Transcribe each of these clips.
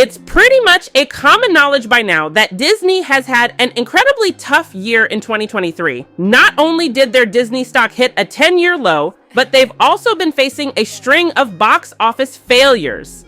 It's pretty much a common knowledge by now that Disney has had an incredibly tough year in 2023. Not only did their Disney stock hit a 10-year low, but they've also been facing a string of box office failures.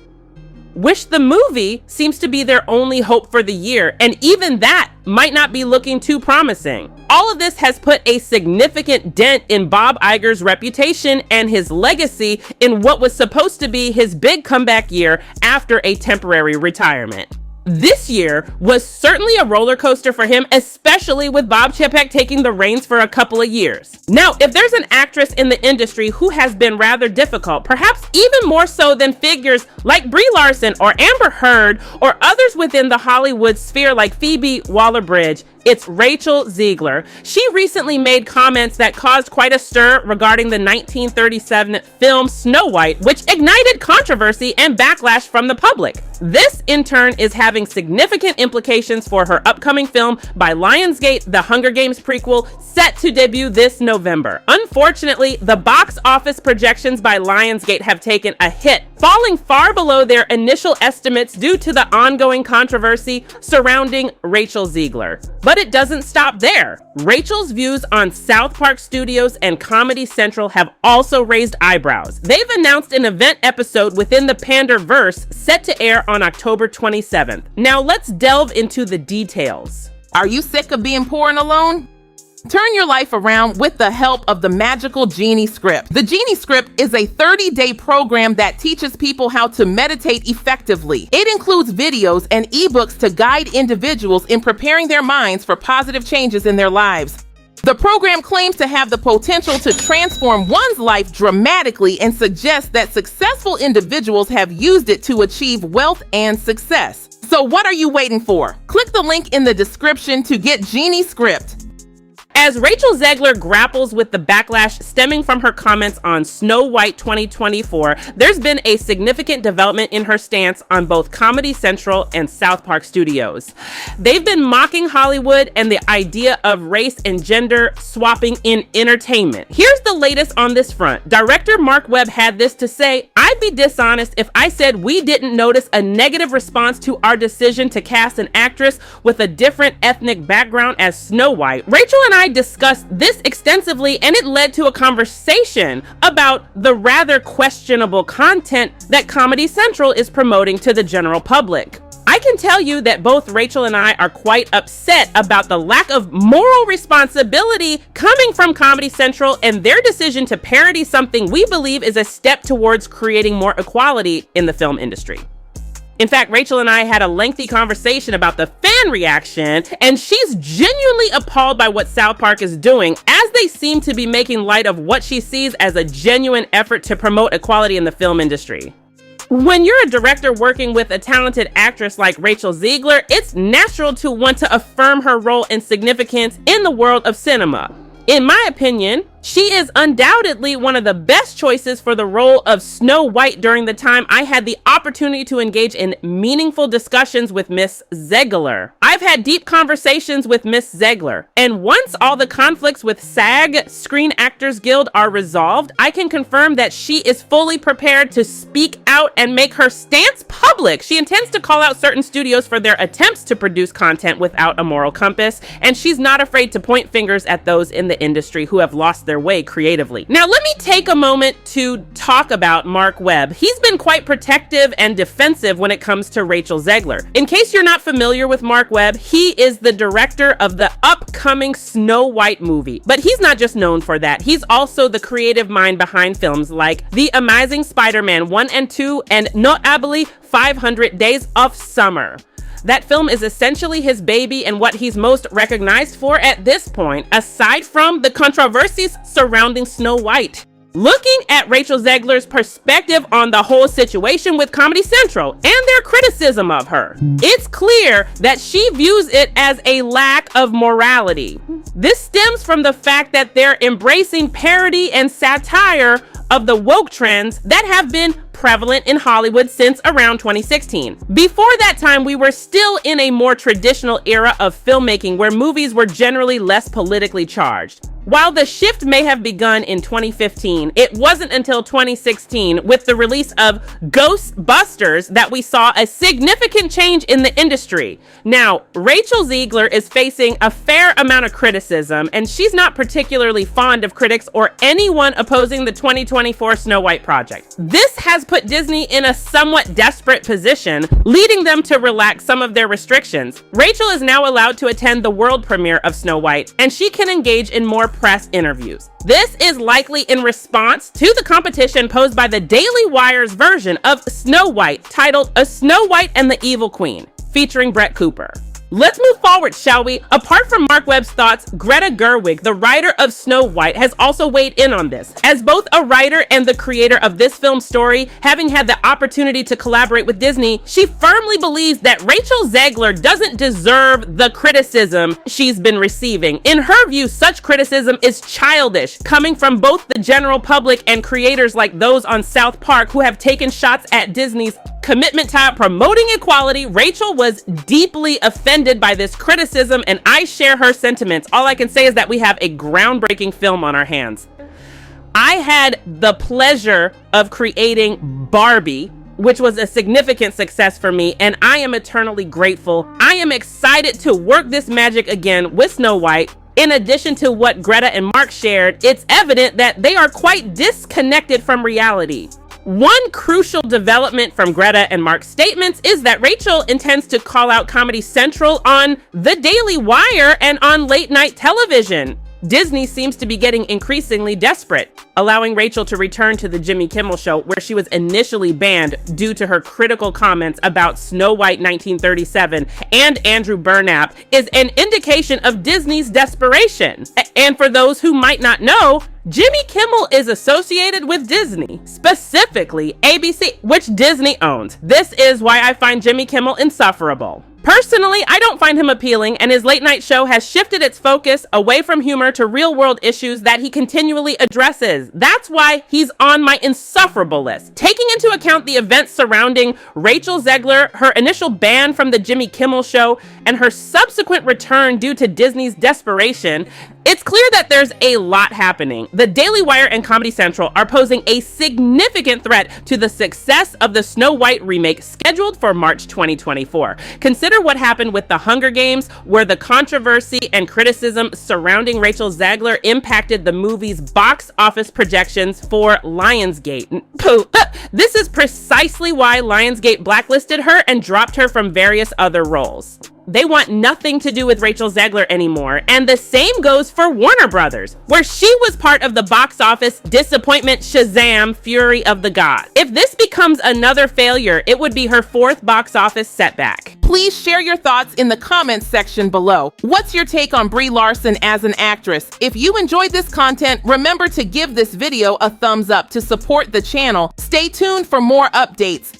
Wish the movie seems to be their only hope for the year, and even that might not be looking too promising. All of this has put a significant dent in Bob Iger's reputation and his legacy in what was supposed to be his big comeback year after a temporary retirement. This year was certainly a roller coaster for him, especially with Bob Chapek taking the reins for a couple of years. Now, if there's an actress in the industry who has been rather difficult, perhaps even more so than figures like Brie Larson or Amber Heard or others within the Hollywood sphere like Phoebe Waller-Bridge, it's Rachel Zegler. She recently made comments that caused quite a stir regarding the 1937 film Snow White, which ignited controversy and backlash from the public. This, in turn, is having significant implications for her upcoming film by Lionsgate, the Hunger Games prequel, set to debut this November. Unfortunately, the box office projections by Lionsgate have taken a hit, falling far below their initial estimates due to the ongoing controversy surrounding Rachel Zegler. But it doesn't stop there. Rachel's views on South Park Studios and Comedy Central have also raised eyebrows. They've announced an event episode within the Panderverse set to air on October 27th. Now let's delve into the details. Are you sick of being poor and alone? Turn your life around with the help of the magical Genie Script. The Genie Script is a 30-day program that teaches people how to meditate effectively. It includes videos and ebooks to guide individuals in preparing their minds for positive changes in their lives. The program claims to have the potential to transform one's life dramatically and suggests that successful individuals have used it to achieve wealth and success. So what are you waiting for? Click the link in the description to get Genie Script. As Rachel Zegler grapples with the backlash stemming from her comments on Snow White 2024, there's been a significant development in her stance on both Comedy Central and South Park Studios. They've been mocking Hollywood and the idea of race and gender swapping in entertainment. Here's the latest on this front. Director Mark Webb had this to say: "I'd be dishonest if I said we didn't notice a negative response to our decision to cast an actress with a different ethnic background as Snow White." Rachel and I discussed this extensively, and it led to a conversation about the rather questionable content that Comedy Central is promoting to the general public. I can tell you that both Rachel and I are quite upset about the lack of moral responsibility coming from Comedy Central and their decision to parody something we believe is a step towards creating more equality in the film industry. In fact, Rachel and I had a lengthy conversation about the fan reaction, and she's genuinely appalled by what South Park is doing, as they seem to be making light of what she sees as a genuine effort to promote equality in the film industry. When you're a director working with a talented actress like Rachel Zegler, it's natural to want to affirm her role and significance in the world of cinema. In my opinion, she is undoubtedly one of the best choices for the role of Snow White during the time I had the opportunity to engage in meaningful discussions with Miss Zegler. I've had deep conversations with Miss Zegler, and once all the conflicts with SAG, Screen Actors Guild, are resolved, I can confirm that she is fully prepared to speak out and make her stance public. She intends to call out certain studios for their attempts to produce content without a moral compass, and she's not afraid to point fingers at those in the industry who have lost their way creatively. Now, let me take a moment to talk about Mark Webb. He's been quite protective and defensive when it comes to Rachel Zegler. In case you're not familiar with Mark Webb, he is the director of the upcoming Snow White movie. But he's not just known for that. He's also the creative mind behind films like The Amazing Spider-Man 1 and 2 and notably 500 Days of Summer. That film is essentially his baby and what he's most recognized for at this point, aside from the controversies surrounding Snow White. Looking at Rachel Zegler's perspective on the whole situation with Comedy Central and their criticism of her, it's clear that she views it as a lack of morality. This stems from the fact that they're embracing parody and satire of the woke trends that have been prevalent in Hollywood since around 2016. Before that time, we were still in a more traditional era of filmmaking where movies were generally less politically charged. While the shift may have begun in 2015, it wasn't until 2016, with the release of Ghostbusters, that we saw a significant change in the industry. Now, Rachel Zegler is facing a fair amount of criticism, and she's not particularly fond of critics or anyone opposing the 2024 Snow White project. This has put Disney in a somewhat desperate position, leading them to relax some of their restrictions. Rachel is now allowed to attend the world premiere of Snow White, and she can engage in more press interviews. This is likely in response to the competition posed by the Daily Wire's version of Snow White, titled A Snow White and the Evil Queen, featuring Brett Cooper. Let's move forward, shall we? Apart from Mark Webb's thoughts, Greta Gerwig, the writer of Snow White, has also weighed in on this. As both a writer and the creator of this film's story, having had the opportunity to collaborate with Disney, she firmly believes that Rachel Zegler doesn't deserve the criticism she's been receiving. In her view, such criticism is childish, coming from both the general public and creators like those on South Park who have taken shots at Disney's commitment to promoting equality. Rachel was deeply offended by this criticism, and I share her sentiments. All I can say is that we have a groundbreaking film on our hands. I had the pleasure of creating Barbie, which was a significant success for me, and I am eternally grateful. I am excited to work this magic again with Snow White. In addition to what Greta and Mark shared, it's evident that they are quite disconnected from reality. One crucial development from Greta and Mark's statements is that Rachel intends to call out Comedy Central on The Daily Wire and on late night television. Disney seems to be getting increasingly desperate, allowing Rachel to return to the Jimmy Kimmel Show, where she was initially banned due to her critical comments about Snow White 1937 and Andrew Burnap, is an indication of Disney's desperation. And for those who might not know, Jimmy Kimmel is associated with Disney, specifically ABC, which Disney owns. This is why I find Jimmy Kimmel insufferable. Personally, I don't find him appealing, and his late night show has shifted its focus away from humor to real-world issues that he continually addresses. That's why he's on my insufferable list. Taking into account the events surrounding Rachel Zegler, her initial ban from the Jimmy Kimmel Show, and her subsequent return due to Disney's desperation, it's clear that there's a lot happening. The Daily Wire and Comedy Central are posing a significant threat to the success of the Snow White remake scheduled for March 2024. Consider what happened with The Hunger Games, where the controversy and criticism surrounding Rachel Zegler impacted the movie's box office projections for Lionsgate. This is precisely why Lionsgate blacklisted her and dropped her from various other roles. They want nothing to do with Rachel Zegler anymore, and the same goes for Warner Brothers, where she was part of the box office disappointment Shazam! Fury of the Gods. If this becomes another failure, it would be her fourth box office setback. Please share your thoughts in the comments section below. What's your take on Brie Larson as an actress? If you enjoyed this content, remember to give this video a thumbs up to support the channel. Stay tuned for more updates.